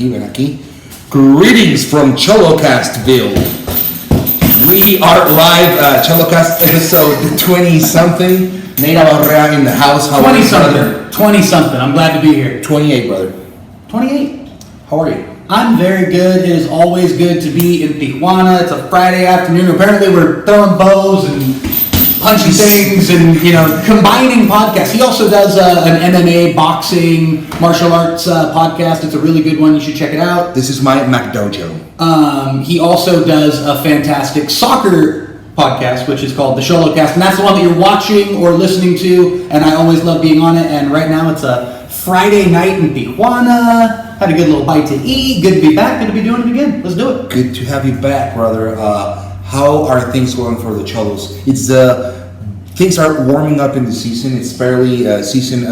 ven aquí. Greetings from Xolocastville. We are live, Xolocast episode 20-something. Nate Abarrea in the house. How 20-something. 20-something. I'm glad to be here. 28, brother. 28. How are you? I'm very good. It is always good to be in Tijuana. It's a Friday afternoon. Apparently we're throwing bows and punching things and, combining podcasts. He also does an MMA, boxing, martial arts podcast. It's a really good one. You should check it out. This is my McDojo. He also does a fantastic soccer podcast, which is called the Xolocast. And that's the one that you're watching or listening to. And I always love being on it. And right now it's a Friday night in Tijuana. Had a good little bite to eat. Good to be back. Good to be doing it again. Let's do it. Good to have you back, brother. How are things going for the Cholos? It's things are warming up in the season. It's barely season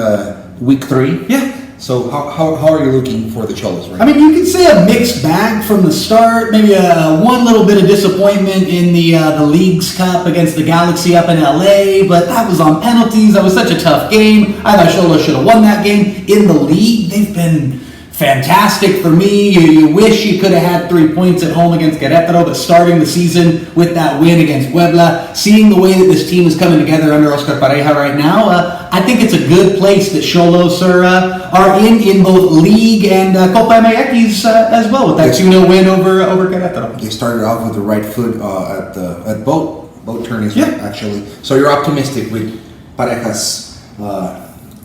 week 3. Yeah. So how are you looking for the Cholos right now? I mean, you could say a mixed bag from the start. Maybe one little bit of disappointment in the Leagues Cup against the Galaxy up in LA, but that was on penalties. That was such a tough game. I thought Xolos should have won that game. In the league, they've been fantastic for me. You wish you could have had 3 points at home against Querétaro, but starting the season with that win against Puebla, seeing the way that this team is coming together under Oscar Pareja right now, I think it's a good place that Xolos are in both league and Copa MX as well with that 2-0 win over Querétaro. They started off with the right foot at boat tourneys, actually. So you're optimistic with Pareja's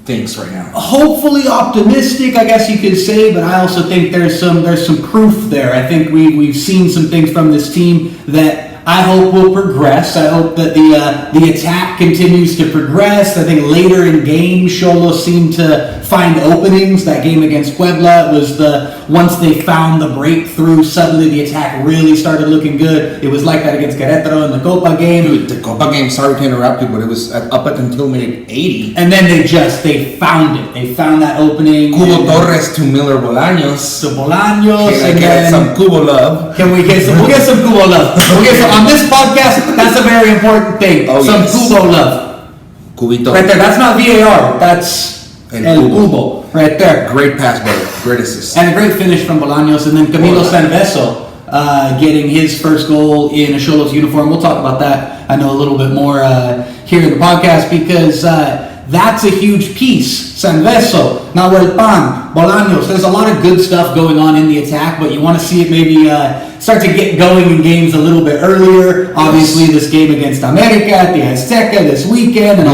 things right now. Hopefully optimistic, I guess you could say, but I also think there's some proof there. I think we've seen some things from this team that I hope will progress. I hope that the attack continues to progress. I think later in games, Xolos seemed to find openings. That game against Puebla was once they found the breakthrough, suddenly the attack really started looking good. It was like that against Querétaro in the Copa game. Dude, the Copa game, sorry to interrupt you, but it was up until minute 80. And then they found it. They found that opening. Cubo Torres to Miller Bolaños. To Bolaños. Can I get some Cubo love? We'll get some Cubo love. On this podcast, that's a very important thing. Some Cubo love. Cubito. Right there. That's not VAR. That's El Cubo. Right there. Great pass, brother. Great assist. And a great finish from Bolaños. And then Camilo Sanveso getting his first goal in a Xolos uniform. We'll talk about that, I know, a little bit more here in the podcast because that's a huge piece. Sanveso, Nahuel Pan, Bolaños. There's a lot of good stuff going on in the attack, but you want to see it maybe start to get going in games a little bit earlier. Obviously, this game against America at the Azteca this weekend, and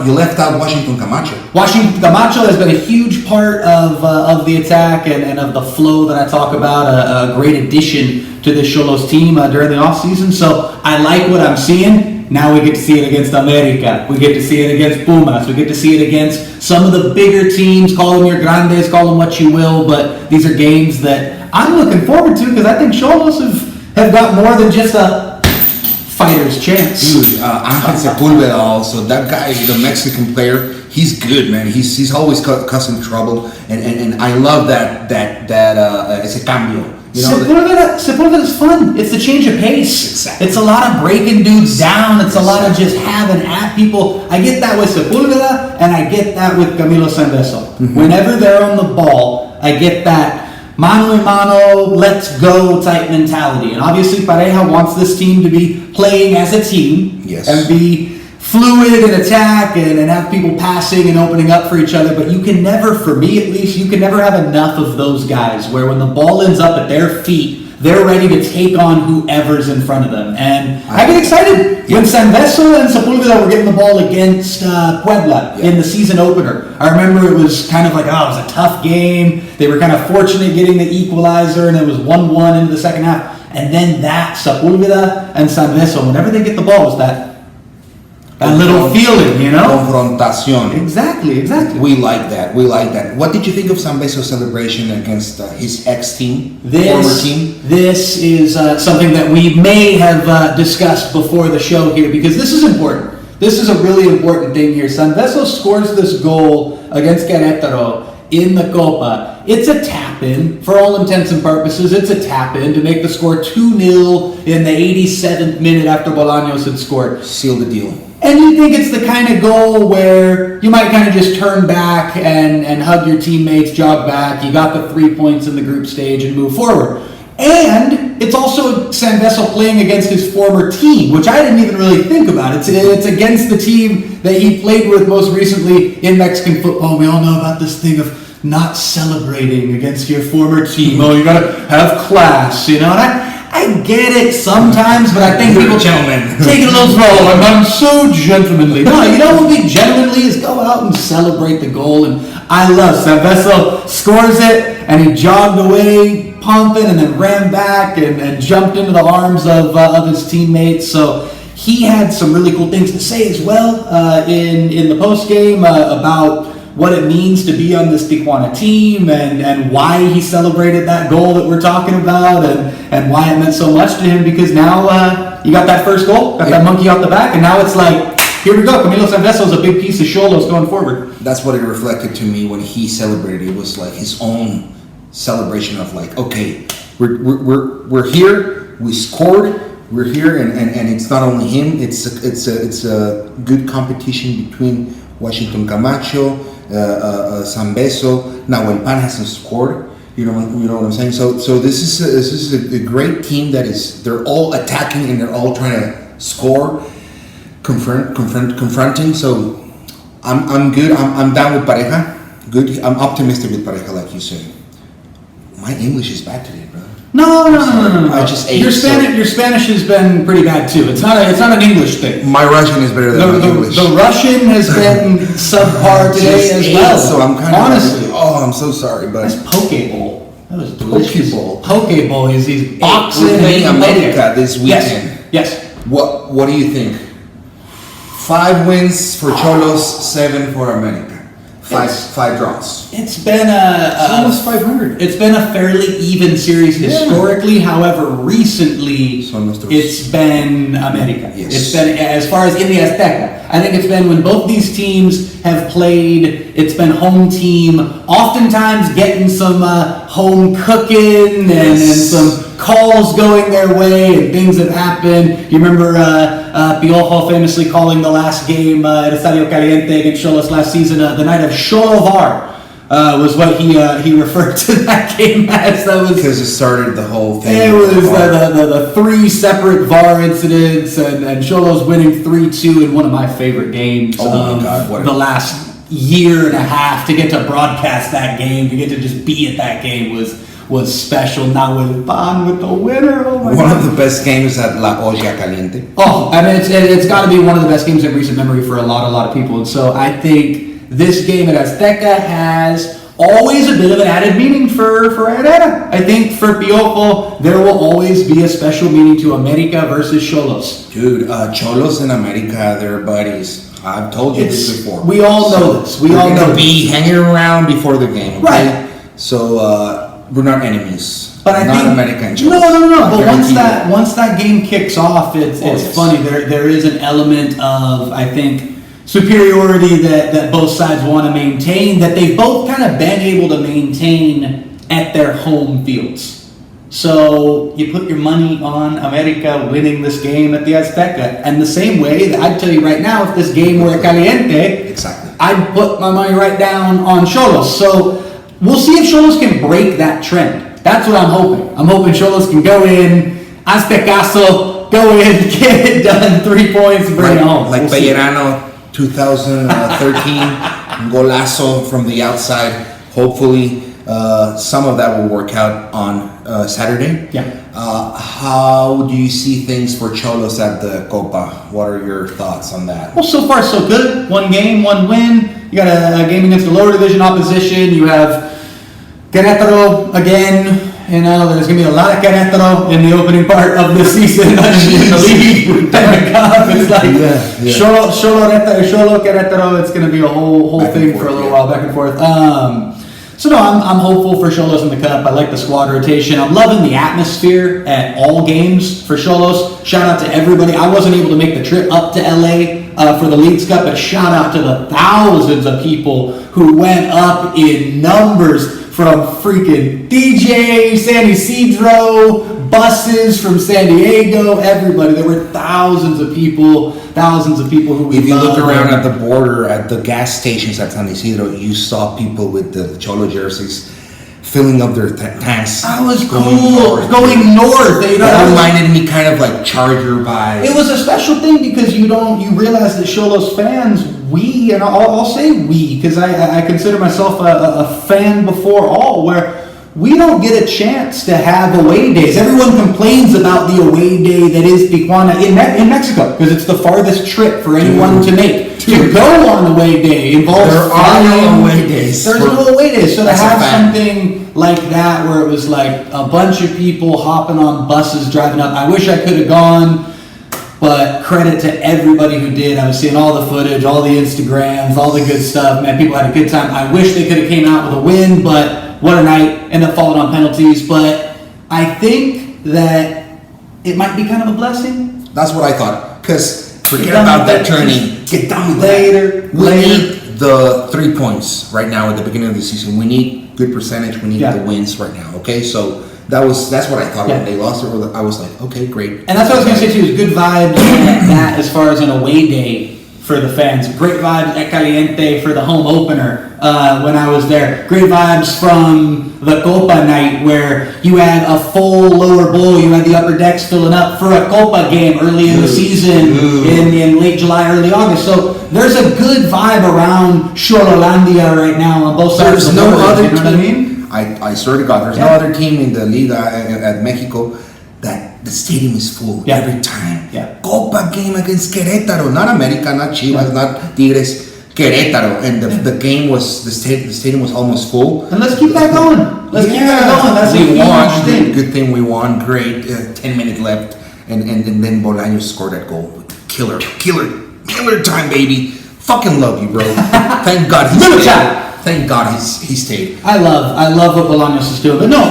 you left out Washington Camacho. Washington Camacho has been a huge part of the attack and of the flow that I talk about. A great addition to this Xolos team during the offseason. So I like what I'm seeing. Now we get to see it against America. We get to see it against Pumas. We get to see it against some of the bigger teams. Call them your grandes, call them what you will. But these are games that I'm looking forward to because I think Xolos have got more than just a fighter's chance. Dude, Ángel Sepúlveda also. That guy, the Mexican player, he's good, man. He's always causing trouble. And I love that ese cambio. Sepúlveda's fun. It's a change of pace. Exactly. It's a lot of breaking dudes down. It's a lot of just having at people. I get that with Sepúlveda, and I get that with Camilo Sanveso. Mm-hmm. Whenever they're on the ball, I get that mano a mano, let's go type mentality. And obviously Pareja wants this team to be playing as a team and be fluid and attack and have people passing and opening up for each other, but you can never, for me at least, you can never have enough of those guys where when the ball ends up at their feet, they're ready to take on whoever's in front of them. And I get excited when Sanveso and Sepúlveda were getting the ball against Puebla in the season opener. I remember it was kind of like, it was a tough game. They were kind of fortunate getting the equalizer, and it was 1-1 into the second half. And then that, Sepúlveda and Sanveso, whenever they get the ball, was that little feeling, Confrontación. Exactly. We like that. What did you think of Sanveso's celebration against his ex-team, former team? This is something that we may have discussed before the show here because this is important. This is a really important thing here. Sanveso scores this goal against Querétaro in the Copa. It's a tap-in, for all intents and purposes. It's a tap-in to make the score 2-0 in the 87th minute after Bolaños had scored. Seal the deal. And you think it's the kind of goal where you might kind of just turn back and hug your teammates, jog back. You got the 3 points in the group stage and move forward. And it's also San Vessel playing against his former team, which I didn't even really think about. It's against the team that he played with most recently in Mexican football. We all know about this thing of not celebrating against your former team. Oh, you gotta have class, you know? And I get it sometimes, but I think people take it a little slow. I'm so gentlemanly. No, you know what would be gentlemanly is go out and celebrate the goal. And I love San Vessel scores it, and he jogged away, pumping, and then ran back and jumped into the arms of his teammates. So he had some really cool things to say as well in the post game about what it means to be on this Tijuana team and why he celebrated that goal that we're talking about and why it meant so much to him, because now you got that first goal, got that monkey off the back, and now it's like, here we go, Camilo San Vessel is a big piece of Xolos going forward. That's what it reflected to me when he celebrated. It was like his own celebration of like, okay, we're here, we scored, we're here, and it's not only him, it's a good competition between Washington Camacho, San Vessel. Now when Pan hasn't scored, you know what I'm saying. So this is a great team that is, they're all attacking and they're all trying to score, confronting. So I'm good. I'm down with Pareja. Good. I'm optimistic with Pareja, like you say. My English is bad today, bro. No. I just ate. Your Spanish has been pretty bad too. It's not an English thing. My Russian is better than my English. The Russian has been subpar today as well. So I'm kind of honestly. I'm so sorry, but that's poke bowl. That was delicious. Poke bowl is these boxing. We're playing America this weekend. Yes. What do you think? 5 wins for Xolos, 7 for America. Five draws. It's been almost 500. It's been a fairly even series historically. However, recently it's been America. Yes. It's been, as far as in the Azteca, I think it's been when both these teams have played. It's been home team, oftentimes getting some home cooking and some calls going their way and things have happened. You remember Piojo famously calling the last game at Estadio Caliente against Xolos last season the night of Xolovar was what he referred to that game as. That was because it started the whole thing. It was the 3 separate VAR incidents and Xolos winning 3-2 in one of my favorite games. Oh my God! The last year and a half to get to broadcast that game, to get to just be at that game was special. Now with Pan with the winner, oh my God. One of the best games at La Olla Caliente. Oh, I mean it's got to be one of the best games in recent memory for a lot of people. And so I think this game at Azteca has always a bit of an added meaning for Herrera. I think for Piojo, there will always be a special meaning to America versus Xolos. Dude, Xolos and America, they're buddies. I've told you this before. We all know this. We all know be hanging around before the game, okay? Right. So we're not enemies. But I not think America and Xolos. No. But once that game kicks off, it's funny. There is an element of, I think, superiority that both sides want to maintain, that they've both kind of been able to maintain at their home fields. So you put your money on America winning this game at the Azteca, and the same way that I'd tell you right now, if this game were Caliente, exactly, I'd put my money right down on Xolos. So we'll see if Xolos can break that trend. That's what I'm hoping. I'm hoping Xolos can go in, Aztecaso, go in, get it done, 3 points, bring it home. Like Pellerano 2013, golazo from the outside. Hopefully, some of that will work out on Saturday. Yeah. How do you see things for Xolos at the Copa? What are your thoughts on that? Well, so far so good. 1 game, 1 win. You got a game against the lower division opposition. You have Querétaro again. You know, there's going to be a lot of Querétaro in the opening part of the season. In the league. It's like Xolo, Querétaro. It's going to be a whole thing for a little while, back and forth. So no, I'm hopeful for Xolos in the Cup. I like the squad rotation. I'm loving the atmosphere at all games for Xolos. Shout out to everybody. I wasn't able to make the trip up to LA for the Leagues Cup, but shout out to the thousands of people who went up in numbers from freaking DJ, San Isidro, buses from San Diego, everybody. There were thousands of people who we If you look loved. around at the border, at the gas stations at San Isidro, you saw people with the Cholo jerseys filling up their tanks. That was going cool. north. Going north, you know. That reminded me kind of like Charger vibes. It was a special thing because you realize that Xolos fans, and I'll say we, because I consider myself a fan before all, where we don't get a chance to have away days. Everyone complains about the away day that is Tijuana in Mexico, because it's the farthest trip for anyone to make. To go on away day involves There are no away days. There's no away days. So to That's a have fact. something like that where it was like a bunch of people hopping on buses, driving up. I wish I could have gone, but credit to everybody who did. I was seeing all the footage, all the Instagrams, all the good stuff. Man, people had a good time. I wish they could have came out with a win, but what a night. Ended up falling on penalties. But I think that it might be kind of a blessing. That's what I thought. Because forget Get done about with that that. turning. Get done with Later, that. We need the 3 points right now at the beginning of the season. We need good percentage. We need Yeah. the wins right now. Okay, so that's what I thought Yeah. when they lost it. I was like, okay, great. And that's what I was going to say too, is good vibes at that as far as an away day for the fans. Great vibes at Caliente for the home opener when I was there. Great vibes from the Copa night where you had a full lower bowl, you had the upper decks filling up for a Copa game early in the season in late July, early August. So there's a good vibe around Xololandia right now on both sides There's of the no border, other you know what I team. mean? I swear to God, there's no other team in the Liga at Mexico that the stadium is full Yeah. every time. Yeah. Copa game against Querétaro, not America, not Chivas, not Tigres, Querétaro, and the game was the stadium was almost full. And let's keep that going. Let's keep that going. That's a we huge won. thing. Good thing we won. Great. 10 minutes left, and then Bolaños scored that goal. Killer time, baby. Fucking love you, bro. Thank God he Little stayed. chat. Thank God he stayed. I love what Bolaños is doing. But no,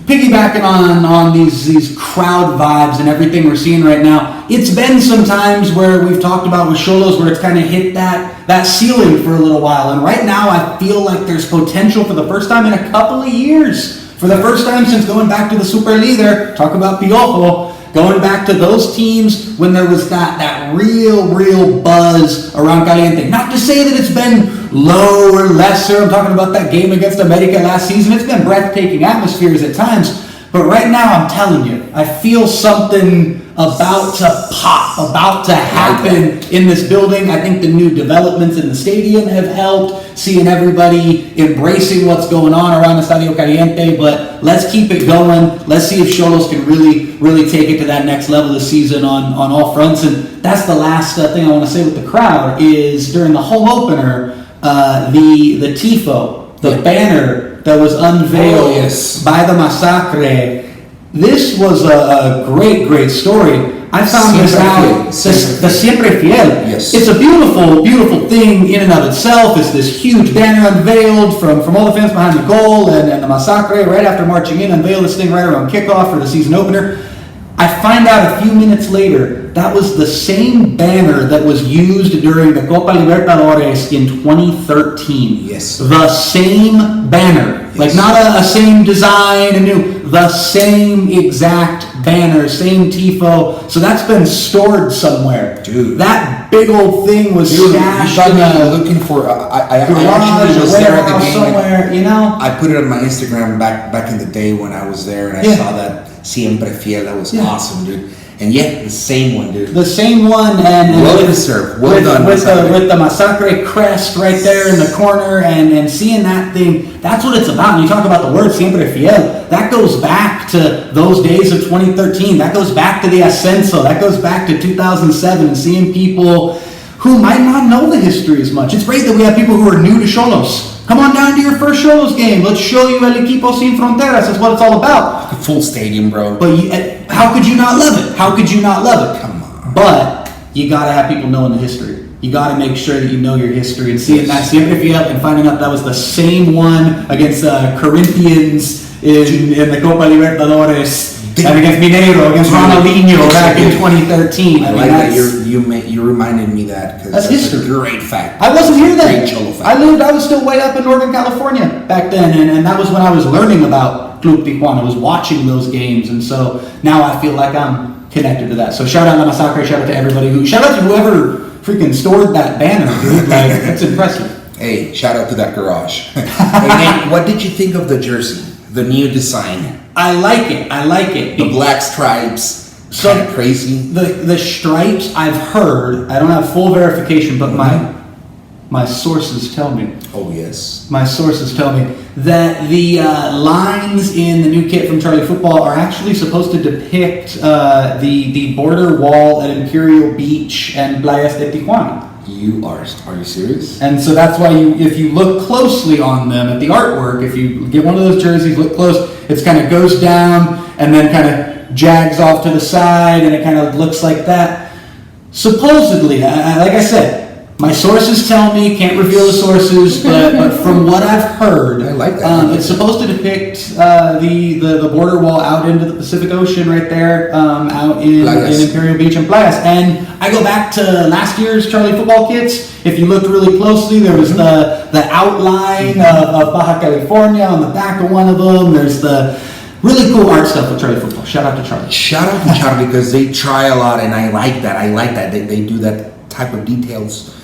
piggybacking on these crowd vibes and everything we're seeing right now, it's been some times where we've talked about with Xolos where it's kind of hit that ceiling for a little while. And right now I feel like there's potential for the first time in a couple of years. For the first time since going back to the Super Leader, talk about Piojo, going back to those teams when there was that real buzz around Caliente. Not to say that it's been low or lesser. I'm talking about that game against America last season. It's been breathtaking atmospheres at times. But right now, I'm telling you, I feel something about to pop, about to happen in this building. I think the new developments in the stadium have helped, seeing everybody embracing what's going on around the Estadio Caliente. But let's keep it going. Let's see if Xolos can really take it to that next level this season on all fronts. And that's the last thing I want to say with the crowd is during the home opener, the tifo, the banner that was unveiled by the Massacre. This was a great story. I found this out. The Siempre Fiel. Yes. It's a beautiful thing in and of itself. It's this huge banner unveiled from all the fans behind the goal and the Massacre right after marching in, unveiled this thing right around kickoff for the season opener. I find out a few minutes later that was the same banner that was used during the Copa Libertadores in 2013. Yes. The same banner. Yes. Like not a same design, a new, the same exact banner, same tifo. So that's been stored somewhere. Dude. That big old thing was stashed you in got me a looking for. I garage actually or was there at the warehouse game. somewhere, you know? I put it on my Instagram back in the day when I was there, and I Yeah. saw that Siempre Fiel. That was Yeah. awesome, dude. And yeah, the same one, dude. The same one, and Well with- deserved. Well with, done, with the Massacre. with the Massacre crest right there in the corner, and seeing that thing. That's what it's about. And you talk about the word Siempre Fiel. That goes back to those days of 2013. That goes back to the Ascenso. That goes back to 2007. And seeing people who might not know the history as much. It's great that we have people who are new to Xolos. Come on down to your first Xolos game. Let's show you El Equipo Sin Fronteras. That's what it's all about. Full stadium, bro. But how could you not love it? How could you not love it? Come on. But you gotta have people knowing the history. You gotta make sure that you know your history and seeing that Siempre Fiel and finding out that was the same one against Corinthians in the Copa Libertadores. And against Mineiro, against Ronaldinho back in 2013. I like that you reminded me that because that's history. A great fact. I wasn't here then. Great Cholo fact. I was still way up in Northern California back then, and that was when I was learning about Club Tijuana. I was watching those games, and so now I feel like I'm connected to that. So shout out La Masacre, shout out to everybody shout out to whoever freaking stored that banner, dude. Like, that's impressive. Hey, shout out to that garage. Hey, Nate, what did you think of the jersey? The new design? I like it. The black stripes. So kind of crazy. The stripes, I've heard, I don't have full verification, but my sources tell me. Oh, yes. My sources tell me that the lines in the new kit from Charlie Football are actually supposed to depict the border wall at Imperial Beach and Playas de Tijuana. Are you serious? And so that's why if you look closely on them at the artwork, if you get one of those jerseys, look close, it kind of goes down and then kind of jags off to the side and it kind of looks like that. Supposedly, like I said, my sources tell me, can't reveal the sources, but from what I've heard, I like that. It's supposed to depict the border wall out into the Pacific Ocean right there, out in Imperial Beach and Playas. And I go back to last year's Charlie Football kits. If you looked really closely, there was the outline of Baja California on the back of one of them. There's the really cool art stuff with Charlie Football. Shout out to Charlie. Shout out to Charlie because they try a lot, and I like that. They do that type of details.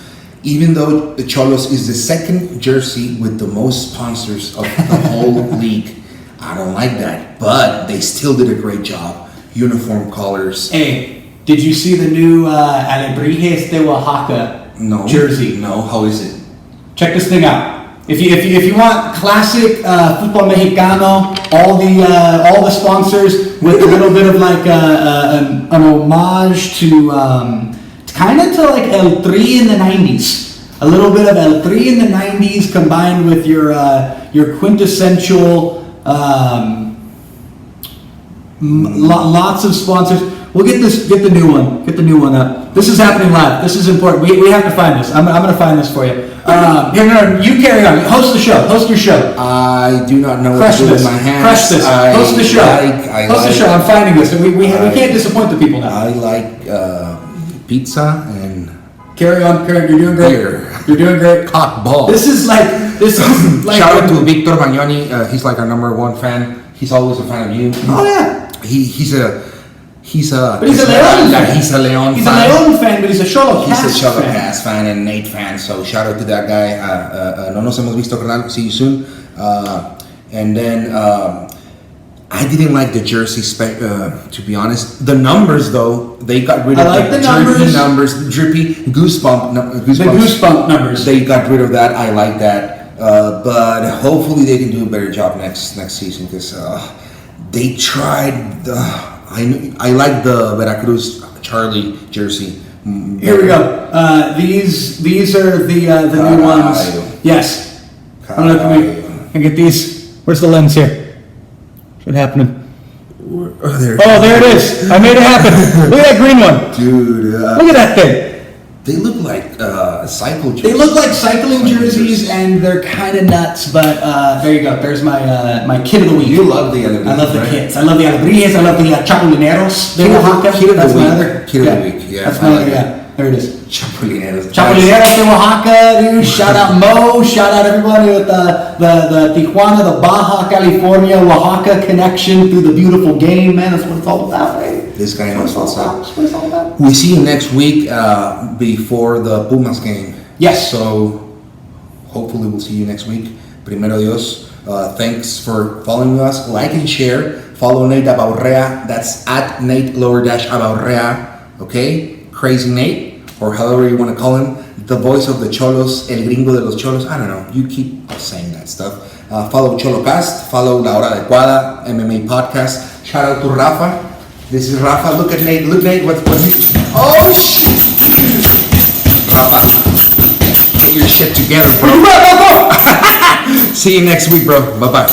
Even though the Cholos is the second jersey with the most sponsors of the whole league, I don't like that. But they still did a great job. Uniform colors. Hey, did you see the new Alebrijes de Oaxaca jersey? No, how is it? Check this thing out. If you want classic Fútbol Mexicano, all the sponsors with a little bit of like an homage to kind of to like El Tri in the 90s. A little bit of El Tri in the 90s combined with your quintessential lots of sponsors. We'll get the new one up. This is happening live. This is important. We have to find this. I'm going to find this for you. You carry on. Host the show. Host your show. I do not know what to do with my hands. Crush this. Host the show. Host the show. I'm finding this. We can't disappoint the people now. I like pizza and carry on. You're doing great. Beer. You're doing great. Cock ball. This is like shout out to Victor Bagnoni. He's like our #1 fan. He's always a fan of you. Oh yeah. He's a Leon fan. He's a Leon fan. He's a Leon fan, but he's a Xolocast fan. He's a Xolocast fan and Nate fan. So shout out to that guy. No nos hemos visto, carnal. See you soon. And then I didn't like the jersey spec, to be honest. The numbers, though, they got rid of the numbers, drippy goosebump. The goosebump numbers. They got rid of that. I like that. But hopefully they can do a better job next season because they tried. I like the Veracruz Charlie jersey. Here we go. These are the new ones. Yes. I don't know if we can get these. Where's the lens here? What's happening? There it is. I made it happen. Look at that green one. Dude. Look at that thing. They look like cycle jerseys. They look like cycling jerseys, and they're kind of nuts, but there you go. There's my kid of the week. You love the Alebrijes, I love the kits. I love the Alebrijes. I love the Chapulineros de Oaxaca. Kid of That's the my week. other. Kid of the week. Yeah. That's my other. Yeah. There it is. Chapulineros. Chapulineros de Oaxaca, dude. Shout out Mo. Shout out everybody with the Tijuana, the Baja California, Oaxaca connection through the beautiful game, man. That's what it's all about, right? This guy knows what's up. That's what it's all about. We see you next week before the Pumas game. Yes. So hopefully we'll see you next week. Primero Dios. Thanks for following us. Like and share. Follow Nate Abaurrea. That's at Nate_Abaurrea. Okay? Crazy Nate, or however you want to call him. The voice of the Cholos, El Gringo de los Cholos. I don't know. You keep saying that stuff. Follow Xolocast. Follow La Hora Adecuada, MMA podcast. Shout out to Rafa. This is Rafa. Look at Nate. Look, Nate. What's he? Oh shit! Rafa, get your shit together, bro. See you next week, bro. Bye bye.